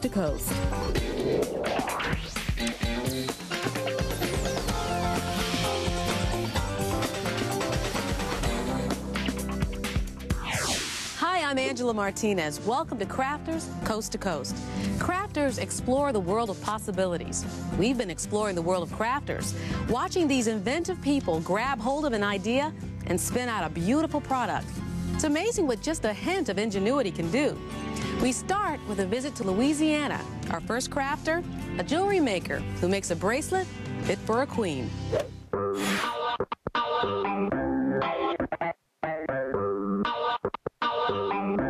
to Coast. Hi, I'm Angela Martinez. Welcome to Crafters Coast to Coast. Crafters explore the world of possibilities. We've been exploring the world of crafters, watching these inventive people grab hold of an idea and spin out a beautiful product. It's amazing what just a hint of ingenuity can do. We start with a visit to Louisiana. Our first crafter, a jewelry maker who makes a bracelet fit for a queen.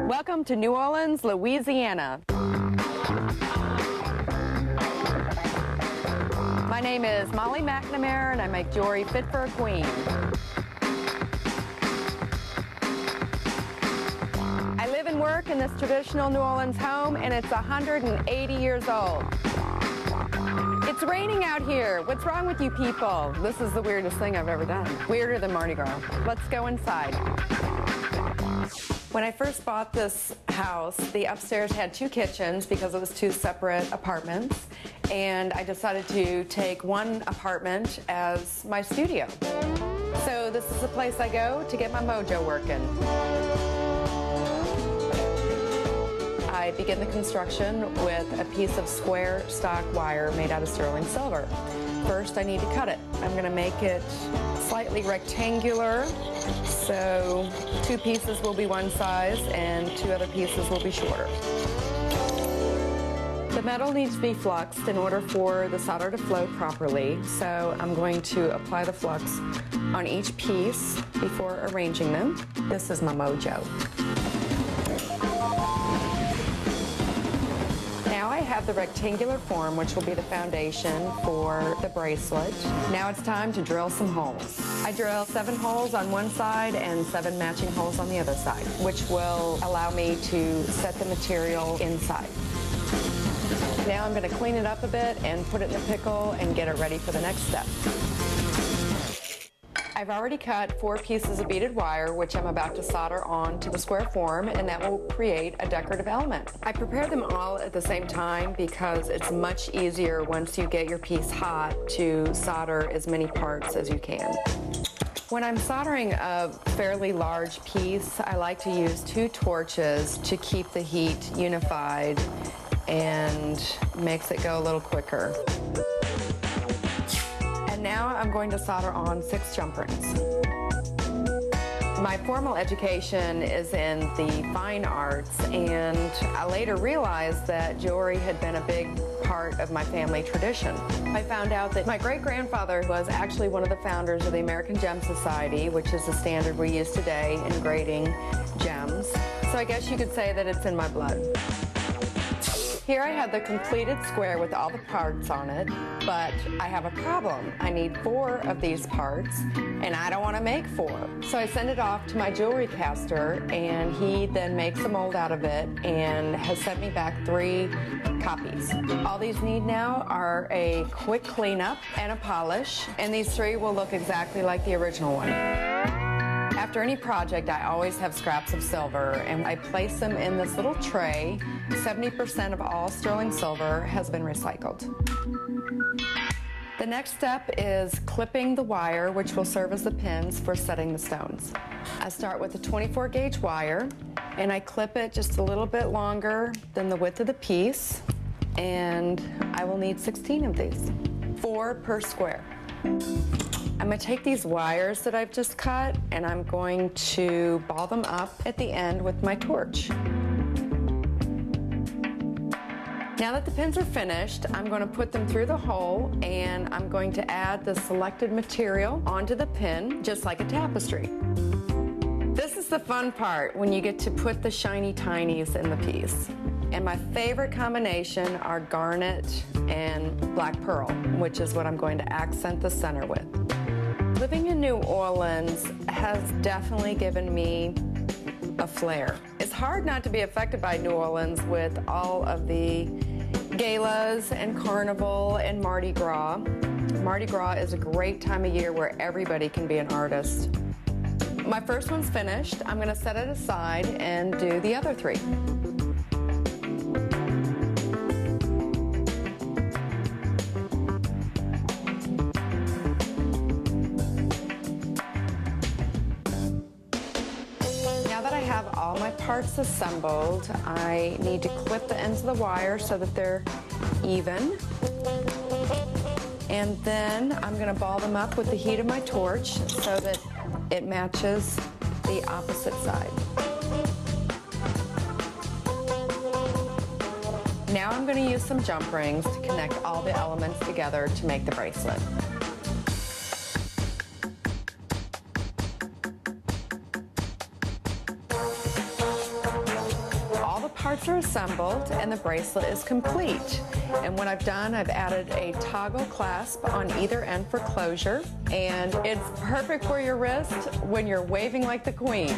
Welcome to New Orleans, Louisiana. My name is Molly McNamara, and I make jewelry fit for a queen. I live and work in this traditional New Orleans home, and it's 180 years old. It's raining out here. What's wrong with you people? This is the weirdest thing I've ever done. Weirder than Mardi Gras. Let's go inside. When I first bought this house, the upstairs had 2 kitchens because it was 2 separate apartments, and I decided to take one apartment as my studio. So this is the place I go to get my mojo working. I begin the construction with a piece of square stock wire made out of sterling silver. First, I need to cut it. I'm going to make it slightly rectangular, so 2 pieces will be one size and 2 other pieces will be shorter. The metal needs to be fluxed in order for the solder to flow properly, so I'm going to apply the flux on each piece before arranging them. This is my mojo. Now I have the rectangular form, which will be the foundation for the bracelet. Now it's time to drill some holes. I drill 7 holes on one side and 7 matching holes on the other side, which will allow me to set the material inside. Now I'm going to clean it up a bit and put it in the pickle and get it ready for the next step. I've already cut 4 pieces of beaded wire, which I'm about to solder on to the square form, and that will create a decorative element. I prepare them all at the same time because it's much easier once you get your piece hot to solder as many parts as you can. When I'm soldering a fairly large piece, I like to use 2 torches to keep the heat unified and makes it go a little quicker. Now I'm going to solder on 6 jump rings. My formal education is in the fine arts, and I later realized that jewelry had been a big part of my family tradition. I found out that my great-grandfather was actually one of the founders of the American Gem Society, which is the standard we use today in grading gems. So I guess you could say that it's in my blood. Here I have the completed square with all the parts on it, but I have a problem. I need 4 of these parts, and I don't want to make 4. So I send it off to my jewelry caster, and he then makes a mold out of it and has sent me back 3 copies. All these need now are a quick cleanup and a polish, and these 3 will look exactly like the original one. After any project, I always have scraps of silver, and I place them in this little tray. 70% of all sterling silver has been recycled. The next step is clipping the wire, which will serve as the pins for setting the stones. I start with a 24 gauge wire, and I clip it just a little bit longer than the width of the piece, and I will need 16 of these, 4 per square. I'm going to take these wires that I've just cut, and I'm going to ball them up at the end with my torch. Now that the pins are finished, I'm going to put them through the hole, and I'm going to add the selected material onto the pin, just like a tapestry. This is the fun part, when you get to put the shiny tinies in the piece. And my favorite combination are garnet and black pearl, which is what I'm going to accent the center with. Living in New Orleans has definitely given me a flair. It's hard not to be affected by New Orleans with all of the galas and carnival and Mardi Gras. Mardi Gras is a great time of year where everybody can be an artist. My first one's finished. I'm going to set it aside and do the other 3. all my parts assembled, I need to clip the ends of the wire so that they're even. And then I'm going to ball them up with the heat of my torch so that it matches the opposite side. Now I'm going to use some jump rings to connect all the elements together to make the bracelet. All the parts are assembled and the bracelet is complete. And what I've done, I've added a toggle clasp on either end for closure, and it's perfect for your wrist when you're waving like the queen.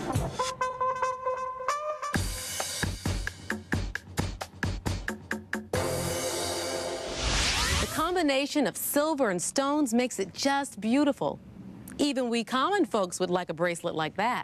The combination of silver and stones makes it just beautiful. Even we common folks would like a bracelet like that.